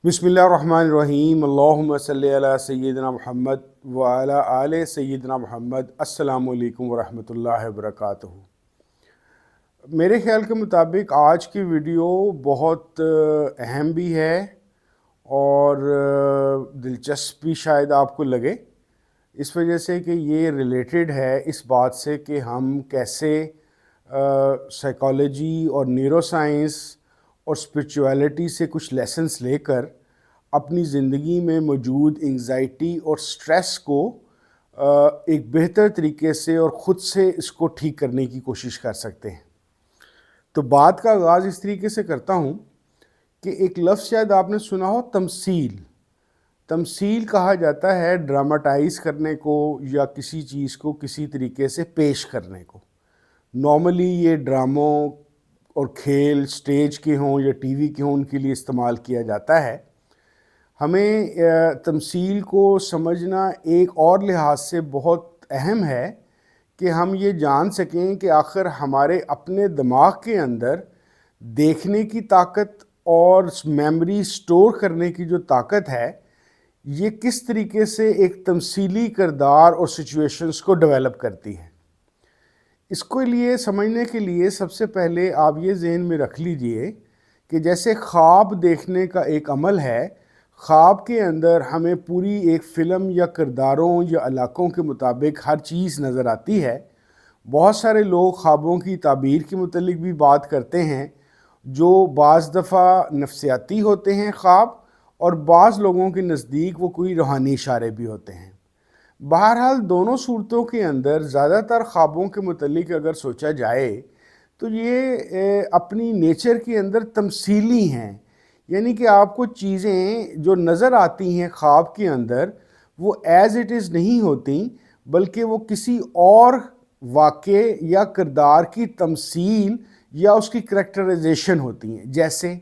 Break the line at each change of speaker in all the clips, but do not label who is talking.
بسم اللہ الرحمن الرحیم، اللہم صلی علی سیدنا محمد وعلی آل سیدنا محمد۔ السلام علیکم ورحمۃ اللہ وبرکاتہ۔ میرے خیال کے مطابق آج کی ویڈیو بہت اہم بھی ہے اور دلچسپ بھی شاید آپ کو لگے، اس وجہ سے کہ یہ ریلیٹڈ ہے اس بات سے کہ ہم کیسے سائیکالوجی اور نیورو سائنس اور اسپرچویلٹی سے کچھ لیسنس لے کر اپنی زندگی میں موجود انگزائٹی اور سٹریس کو ایک بہتر طریقے سے اور خود سے اس کو ٹھیک کرنے کی کوشش کر سکتے ہیں۔ تو بات کا آغاز اس طریقے سے کرتا ہوں کہ ایک لفظ شاید آپ نے سنا ہو، تمثیل۔ تمثیل کہا جاتا ہے ڈراماٹائز کرنے کو یا کسی چیز کو کسی طریقے سے پیش کرنے کو۔ نارملی یہ ڈراموں اور کھیل سٹیج کے ہوں یا ٹی وی کے ہوں ان کے لیے استعمال کیا جاتا ہے۔ ہمیں تمثیل کو سمجھنا ایک اور لحاظ سے بہت اہم ہے کہ ہم یہ جان سکیں کہ آخر ہمارے اپنے دماغ کے اندر دیکھنے کی طاقت اور میموری سٹور کرنے کی جو طاقت ہے، یہ کس طریقے سے ایک تمثیلی کردار اور سچویشنز کو ڈیولپ کرتی ہے۔ اس کو لیے سمجھنے کے لیے سب سے پہلے آپ یہ ذہن میں رکھ لیجئے کہ جیسے خواب دیکھنے کا ایک عمل ہے، خواب کے اندر ہمیں پوری ایک فلم یا کرداروں یا علاقوں کے مطابق ہر چیز نظر آتی ہے۔ بہت سارے لوگ خوابوں کی تعبیر کے متعلق بھی بات کرتے ہیں، جو بعض دفعہ نفسیاتی ہوتے ہیں خواب، اور بعض لوگوں کے نزدیک وہ کوئی روحانی اشارے بھی ہوتے ہیں۔ بہرحال دونوں صورتوں کے اندر زیادہ تر خوابوں کے متعلق اگر سوچا جائے تو یہ اپنی نیچر کے اندر تمثیلی ہیں، یعنی کہ آپ کو چیزیں جو نظر آتی ہیں خواب کے اندر وہ ایز اٹ از نہیں ہوتی، بلکہ وہ کسی اور واقعے یا کردار کی تمثیل یا اس کی کریکٹرائزیشن ہوتی ہیں۔ جیسے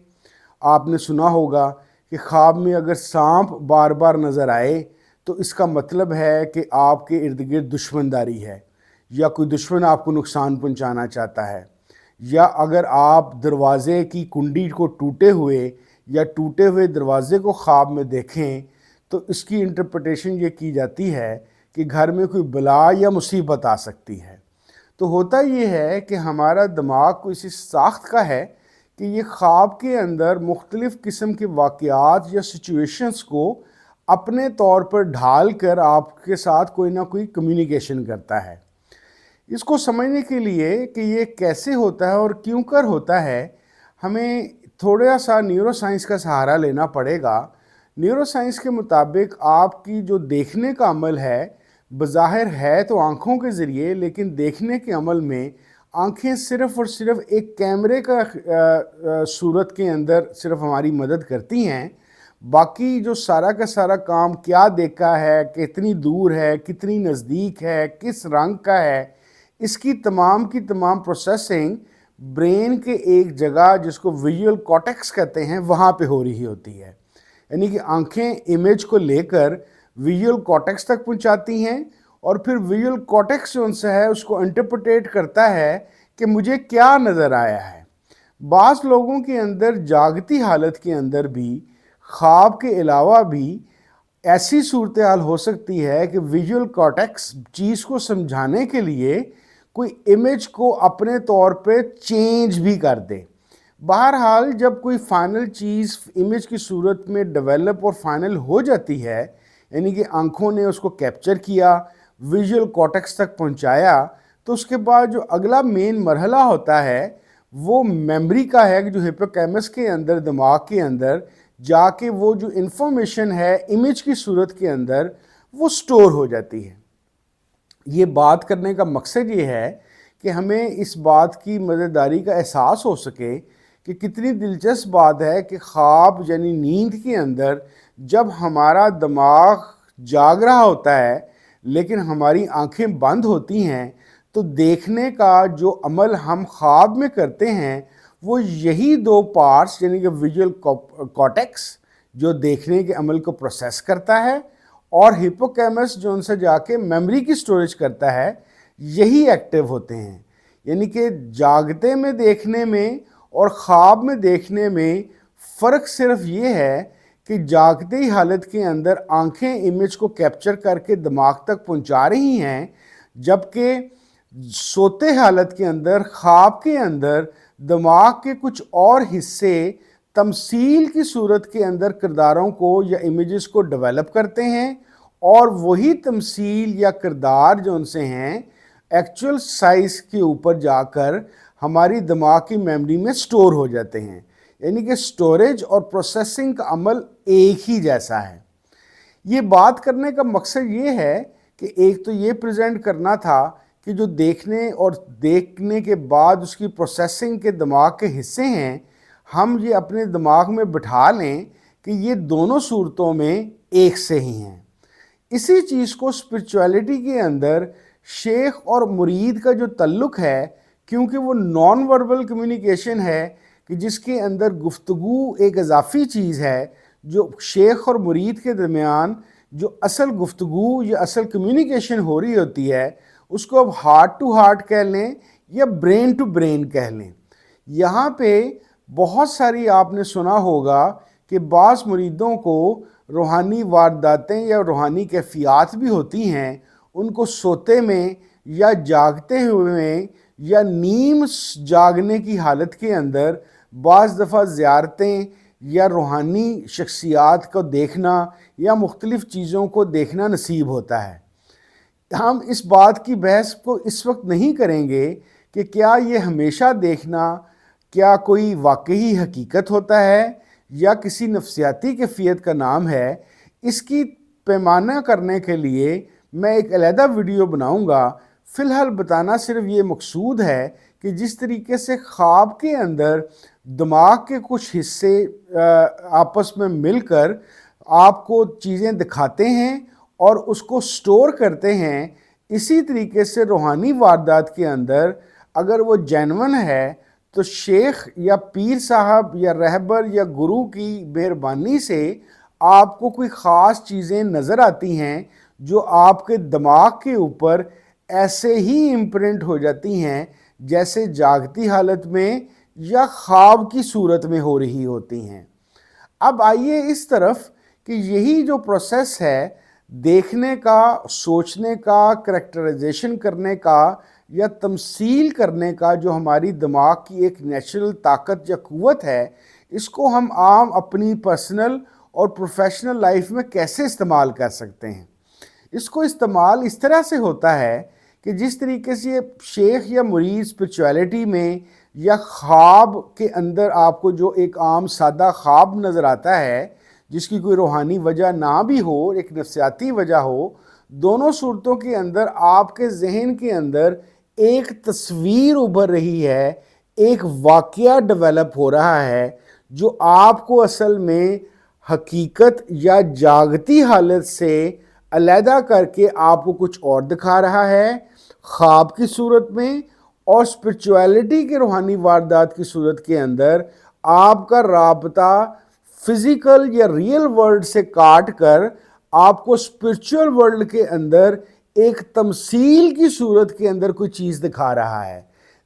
آپ نے سنا ہوگا کہ خواب میں اگر سانپ بار بار نظر آئے تو اس کا مطلب ہے کہ آپ کے ارد گرد دشمنداری ہے، یا کوئی دشمن آپ کو نقصان پہنچانا چاہتا ہے۔ یا اگر آپ دروازے کی کنڈی کو ٹوٹے ہوئے دروازے کو خواب میں دیکھیں تو اس کی انٹرپریٹیشن یہ کی جاتی ہے کہ گھر میں کوئی بلا یا مصیبت آ سکتی ہے۔ تو ہوتا یہ ہے کہ ہمارا دماغ کو اسی ساخت کا ہے کہ یہ خواب کے اندر مختلف قسم کے واقعات یا سچویشنز کو اپنے طور پر ڈھال کر آپ کے ساتھ کوئی نہ کوئی کمیونیکیشن کرتا ہے۔ اس کو سمجھنے کے لیے کہ یہ کیسے ہوتا ہے اور کیوں کر ہوتا ہے، ہمیں تھوڑا سا نیورو سائنس کا سہارا لینا پڑے گا۔ نیورو سائنس کے مطابق آپ کی جو دیکھنے کا عمل ہے، بظاہر ہے تو آنکھوں کے ذریعے، لیکن دیکھنے کے عمل میں آنکھیں صرف اور صرف ایک کیمرے کا صورت کے اندر صرف ہماری مدد کرتی ہیں۔ باقی جو سارا کا سارا کام کیا دیکھا ہے، کتنی دور ہے، کتنی نزدیک ہے، کس رنگ کا ہے، اس کی تمام پروسیسنگ برین کے ایک جگہ جس کو ویژول کارٹیکس کہتے ہیں وہاں پہ ہو رہی ہوتی ہے۔ یعنی کہ آنکھیں امیج کو لے کر ویژول کارٹیکس تک پہنچاتی ہیں، اور پھر ویژول کارٹیکس جو ان سے ہے اس کو انٹرپریٹ کرتا ہے کہ مجھے کیا نظر آیا ہے۔ بعض لوگوں کے اندر جاگتی حالت کے اندر بھی خواب کے علاوہ بھی ایسی صورتحال ہو سکتی ہے کہ ویژول کارٹیکس چیز کو سمجھانے کے لیے کوئی امیج کو اپنے طور پہ چینج بھی کر دے۔ بہرحال جب کوئی فائنل چیز امیج کی صورت میں ڈیولپ اور فائنل ہو جاتی ہے، یعنی کہ آنکھوں نے اس کو کیپچر کیا، ویژول کارٹیکس تک پہنچایا، تو اس کے بعد جو اگلا مین مرحلہ ہوتا ہے وہ میموری کا ہے، جو ہپوکیمپس کے اندر، دماغ کے اندر جا کے وہ جو انفارمیشن ہے امیج کی صورت کے اندر وہ سٹور ہو جاتی ہے۔ یہ بات کرنے کا مقصد یہ ہے کہ ہمیں اس بات کی مزیداری کا احساس ہو سکے کہ کتنی دلچسپ بات ہے کہ خواب یعنی نیند کے اندر جب ہمارا دماغ جاگ رہا ہوتا ہے لیکن ہماری آنکھیں بند ہوتی ہیں، تو دیکھنے کا جو عمل ہم خواب میں کرتے ہیں وہ یہی دو پارٹس، یعنی کہ ویژول کارٹیکس جو دیکھنے کے عمل کو پروسیس کرتا ہے، اور ہپوکیمپس جو ان سے جا کے میموری کی سٹوریج کرتا ہے، یہی ایکٹیو ہوتے ہیں۔ یعنی کہ جاگتے میں دیکھنے میں اور خواب میں دیکھنے میں فرق صرف یہ ہے کہ جاگتی حالت کے اندر آنکھیں امیج کو کیپچر کر کے دماغ تک پہنچا رہی ہیں، جبکہ سوتے حالت کے اندر، خواب کے اندر دماغ کے کچھ اور حصے تمثیل کی صورت کے اندر کرداروں کو یا امیجز کو ڈیولپ کرتے ہیں، اور وہی تمثیل یا کردار جو ان سے ہیں ایکچول سائز کے اوپر جا کر ہماری دماغ کی میموری میں سٹور ہو جاتے ہیں. یعنی کہ سٹوریج اور پروسیسنگ کا عمل ایک ہی جیسا ہے. یہ بات کرنے کا مقصد یہ ہے کہ ایک تو یہ پریزنٹ کرنا تھا کہ جو دیکھنے اور دیکھنے کے بعد اس کی پروسیسنگ کے دماغ کے حصے ہیں، ہم یہ اپنے دماغ میں بٹھا لیں کہ یہ دونوں صورتوں میں ایک سے ہی ہیں. اسی چیز کو اسپرچویلٹی کے اندر شیخ اور مرید کا جو تعلق ہے، کیونکہ وہ نان وربل کمیونیکیشن ہے کہ جس کے اندر گفتگو ایک اضافی چیز ہے، جو شیخ اور مرید کے درمیان جو اصل گفتگو یا اصل کمیونیکیشن ہو رہی ہوتی ہے، اس کو اب ہارٹ ٹو ہارٹ کہہ لیں یا برین ٹو برین کہہ لیں. یہاں پہ بہت ساری آپ نے سنا ہوگا کہ بعض مریدوں کو روحانی وارداتیں یا روحانی کیفیات بھی ہوتی ہیں. ان کو سوتے میں یا جاگتے ہوئے میں یا نیم جاگنے کی حالت کے اندر بعض دفعہ زیارتیں یا روحانی شخصیات کو دیکھنا یا مختلف چیزوں کو دیکھنا نصیب ہوتا ہے. ہم اس بات کی بحث کو اس وقت نہیں کریں گے کہ کیا یہ ہمیشہ دیکھنا کیا کوئی واقعی حقیقت ہوتا ہے یا کسی نفسیاتی کیفیت کا نام ہے. اس کی پیمانہ کرنے کے لیے میں ایک علیحدہ ویڈیو بناؤں گا. فی الحال بتانا صرف یہ مقصود ہے کہ جس طریقے سے خواب کے اندر دماغ کے کچھ حصے آپس میں مل کر آپ کو چیزیں دکھاتے ہیں اور اس کو سٹور کرتے ہیں، اسی طریقے سے روحانی واردات کے اندر اگر وہ جینون ہے تو شیخ یا پیر صاحب یا رہبر یا گرو کی مہربانی سے آپ کو کوئی خاص چیزیں نظر آتی ہیں جو آپ کے دماغ کے اوپر ایسے ہی امپرنٹ ہو جاتی ہیں جیسے جاگتی حالت میں یا خواب کی صورت میں ہو رہی ہوتی ہیں. اب آئیے اس طرف کہ یہی جو پروسیس ہے دیکھنے کا، سوچنے کا، کریکٹرائزیشن کرنے کا یا تمثیل کرنے کا، جو ہماری دماغ کی ایک نیچرل طاقت یا قوت ہے، اس کو ہم عام اپنی پرسنل اور پروفیشنل لائف میں کیسے استعمال کر سکتے ہیں. اس کو استعمال اس طرح سے ہوتا ہے کہ جس طریقے سے شیخ یا مرید اسپرچویلٹی میں یا خواب کے اندر آپ کو جو ایک عام سادہ خواب نظر آتا ہے جس کی کوئی روحانی وجہ نہ بھی ہو، ایک نفسیاتی وجہ ہو، دونوں صورتوں کے اندر آپ کے ذہن کے اندر ایک تصویر ابھر رہی ہے، ایک واقعہ ڈیولپ ہو رہا ہے جو آپ کو اصل میں حقیقت یا جاگتی حالت سے علیحدہ کر کے آپ کو کچھ اور دکھا رہا ہے خواب کی صورت میں، اور اسپرچویلٹی کے روحانی واردات کی صورت کے اندر آپ کا رابطہ فزیکل یا ریئل ورلڈ سے کاٹ کر آپ کو اسپرچول ورلڈ کے اندر ایک تمثیل کی صورت کے اندر کوئی چیز دکھا رہا ہے.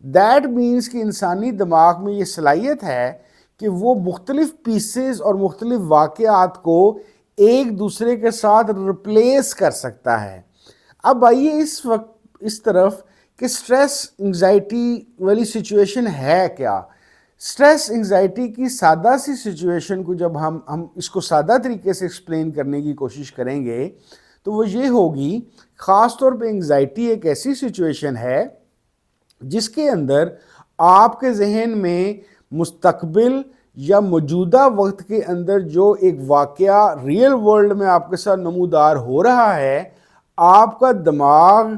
دیٹ مینس کہ انسانی دماغ میں یہ صلاحیت ہے کہ وہ مختلف پیسز اور مختلف واقعات کو ایک دوسرے کے ساتھ ریپلیس کر سکتا ہے. اب آئیے اس وقت اس طرف کہ سٹریس انگزائٹی والی سچویشن ہے کیا. سٹریس انگزائٹی کی سادہ سی سچویشن کو جب ہم اس کو سادہ طریقے سے ایکسپلین کرنے کی کوشش کریں گے تو وہ یہ ہوگی، خاص طور پہ انگزائٹی ایک ایسی سچویشن ہے جس کے اندر آپ کے ذہن میں مستقبل یا موجودہ وقت کے اندر جو ایک واقعہ ریئل ورلڈ میں آپ کے ساتھ نمودار ہو رہا ہے، آپ کا دماغ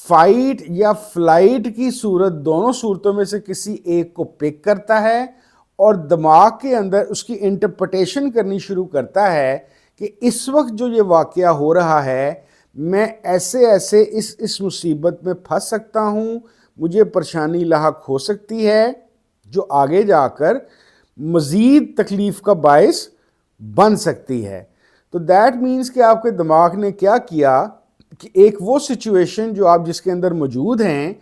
فائٹ یا فلائٹ کی صورت، دونوں صورتوں میں سے کسی ایک کو پک کرتا ہے اور دماغ کے اندر اس کی انٹرپریٹیشن کرنی شروع کرتا ہے کہ اس وقت جو یہ واقعہ ہو رہا ہے میں ایسے اس مصیبت میں پھنس سکتا ہوں، مجھے پریشانی لاحق ہو سکتی ہے جو آگے جا کر مزید تکلیف کا باعث بن سکتی ہے. تو دیٹ مینس کہ آپ کے دماغ نے کیا کیا کہ ایک وہ سچویشن جو آپ جس کے اندر موجود ہیں،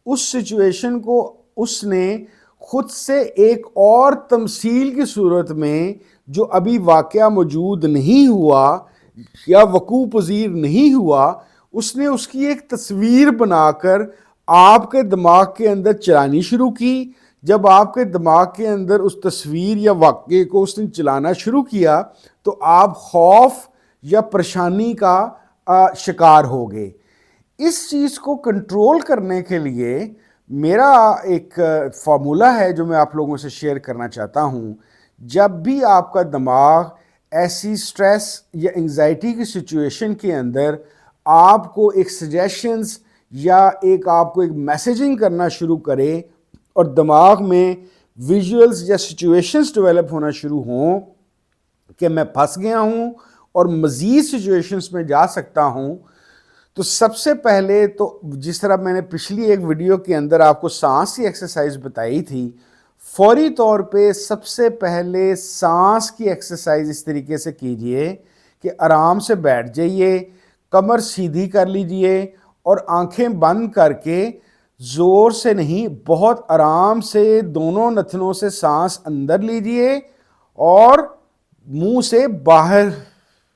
اس سچویشن کو اس نے خود سے ایک اور تمثیل کی صورت میں جو ابھی واقعہ موجود نہیں ہوا یا وقوع پذیر نہیں ہوا، اس نے اس کی ایک تصویر بنا کر آپ کے دماغ کے اندر چلانی شروع کی۔ جب آپ کے دماغ کے اندر اس تصویر یا واقعے کو اس نے چلانا شروع کیا تو آپ خوف یا پریشانی کا شکار ہو گئے۔ اس چیز کو کنٹرول کرنے کے لیے میرا ایک فارمولہ ہے جو میں آپ لوگوں سے شیئر کرنا چاہتا ہوں۔ جب بھی آپ کا دماغ ایسی سٹریس یا انگزائٹی کی سچویشن کے اندر آپ کو ایک سجیشنز یا آپ کو ایک میسیجنگ کرنا شروع کرے اور دماغ میں ویژولز یا سچویشنز ڈیولپ ہونا شروع ہوں کہ میں پھنس گیا ہوں اور مزید سچویشنز میں جا سکتا ہوں، تو سب سے پہلے تو جس طرح میں نے پچھلی ایک ویڈیو کے اندر آپ کو سانس کی ایکسرسائز بتائی تھی، فوری طور پہ سب سے پہلے سانس کی ایکسرسائز اس طریقے سے کیجئے کہ آرام سے بیٹھ جائیے، کمر سیدھی کر لیجئے اور آنکھیں بند کر کے زور سے نہیں، بہت آرام سے دونوں نتنوں سے سانس اندر لیجئے اور منہ سے باہر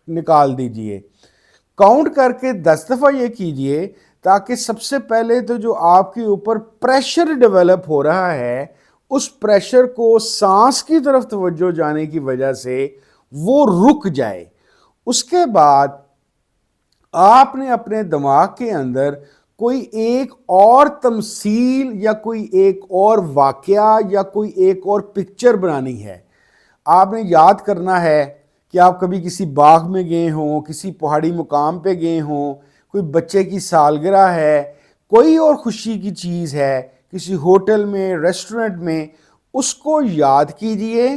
نکال دیجئے۔ کاؤنٹ کر کے 10 دفعہ یہ کیجئے تاکہ سب سے پہلے تو جو آپ کے اوپر پریشر ڈیولپ ہو رہا ہے، اس پریشر کو سانس کی طرف توجہ جانے کی وجہ سے وہ رک جائے۔ اس کے بعد آپ نے اپنے دماغ کے اندر کوئی ایک اور تمثیل یا کوئی ایک اور واقعہ یا کوئی ایک اور پکچر بنانی ہے۔ آپ نے یاد کرنا ہے کہ آپ کبھی کسی باغ میں گئے ہوں، کسی پہاڑی مقام پہ گئے ہوں، کوئی بچے کی سالگرہ ہے، کوئی اور خوشی کی چیز ہے، کسی ہوٹل میں، ریسٹورنٹ میں، اس کو یاد کیجئے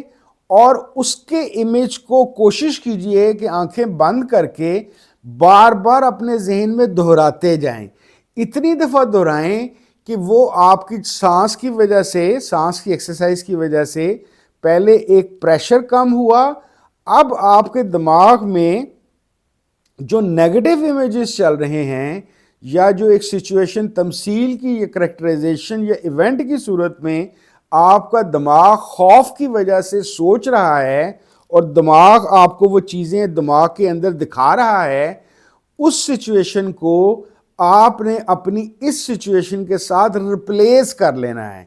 اور اس کے امیج کو کوشش کیجئے کہ آنکھیں بند کر کے بار بار اپنے ذہن میں دہراتے جائیں۔ اتنی دفعہ دہرائیں کہ وہ آپ کی سانس کی وجہ سے، سانس کی ایکسرسائز کی وجہ سے پہلے ایک پریشر کم ہوا، اب آپ کے دماغ میں جو نیگیٹو امیجز چل رہے ہیں یا جو ایک سچویشن تمثیل کی یا کریکٹرائزیشن یا ایونٹ کی صورت میں آپ کا دماغ خوف کی وجہ سے سوچ رہا ہے اور دماغ آپ کو وہ چیزیں دماغ کے اندر دکھا رہا ہے، اس سچویشن کو آپ نے اپنی اس سچویشن کے ساتھ ریپلیس کر لینا ہے۔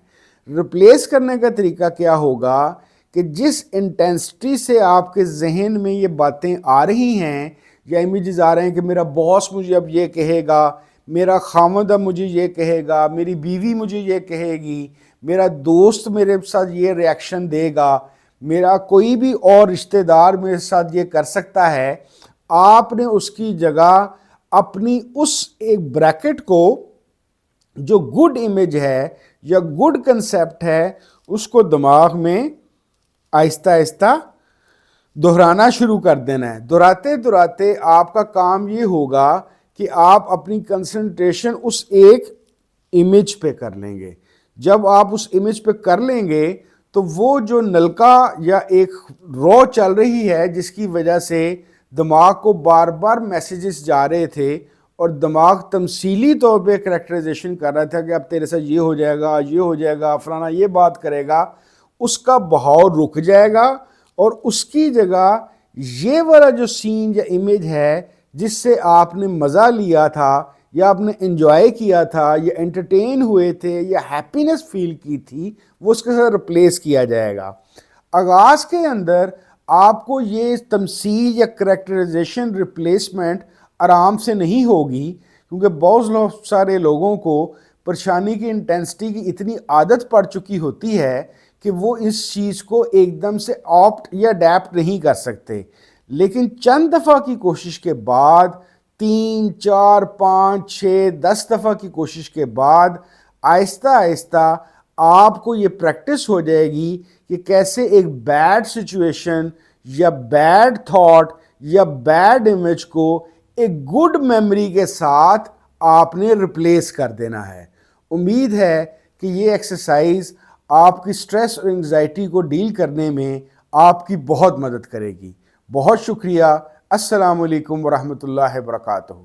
ریپلیس کرنے کا طریقہ کیا ہوگا کہ جس انٹینسٹی سے آپ کے ذہن میں یہ باتیں آ رہی ہیں یا امیجز آ رہے ہیں کہ میرا باس مجھے اب یہ کہے گا، میرا خاوند اب مجھے یہ کہے گا، میری بیوی مجھے یہ کہے گی، میرا دوست میرے ساتھ یہ ری ایکشن دے گا، میرا کوئی بھی اور رشتہ دار میرے ساتھ یہ کر سکتا ہے، آپ نے اس کی جگہ اپنی اس ایک بریکٹ کو جو گڈ امیج ہے یا گڈ کنسیپٹ ہے اس کو دماغ میں آہستہ آہستہ دہرانا شروع کر دینا ہے۔ دہراتے دہراتے آپ کا کام یہ ہوگا کہ آپ اپنی کنسنٹریشن اس ایک امیج پہ کر لیں گے۔ جب آپ اس امیج پہ کر لیں گے تو وہ جو نلکا یا ایک رو چل رہی ہے جس کی وجہ سے دماغ کو بار بار میسیجز جا رہے تھے اور دماغ تمثیلی طور پہ کریکٹرائزیشن کر رہا تھا کہ اب تیرے ساتھ یہ ہو جائے گا، یہ ہو جائے گا، فلانا یہ بات کرے گا، اس کا بہاؤ رک جائے گا اور اس کی جگہ یہ والا جو سین یا امیج ہے جس سے آپ نے مزہ لیا تھا یا آپ نے انجوائے کیا تھا یا انٹرٹین ہوئے تھے یا ہیپینس فیل کی تھی، وہ اس کے ساتھ ریپلیس کیا جائے گا۔ آغاز کے اندر آپ کو یہ تمثیل یا کریکٹرائزیشن ریپلیسمنٹ آرام سے نہیں ہوگی کیونکہ بہت سارے لوگوں کو پریشانی کی انٹینسٹی کی اتنی عادت پڑ چکی ہوتی ہے کہ وہ اس چیز کو ایک دم سے آپٹ یا اڈیپٹ نہیں کر سکتے، لیکن چند دفعہ کی کوشش کے بعد 3، 4، 5، 6، 10 دفعہ کی کوشش کے بعد آہستہ آہستہ آپ کو یہ پریکٹس ہو جائے گی کہ کیسے ایک بیڈ سچویشن یا بیڈ تھاٹ یا بیڈ امیج کو ایک گڈ میموری کے ساتھ آپ نے ریپلیس کر دینا ہے۔ امید ہے کہ یہ ایکسرسائز آپ کی سٹریس اور انگزائٹی کو ڈیل کرنے میں آپ کی بہت مدد کرے گی۔ بہت شکریہ۔ السلام علیکم ورحمۃ اللہ وبرکاتہ۔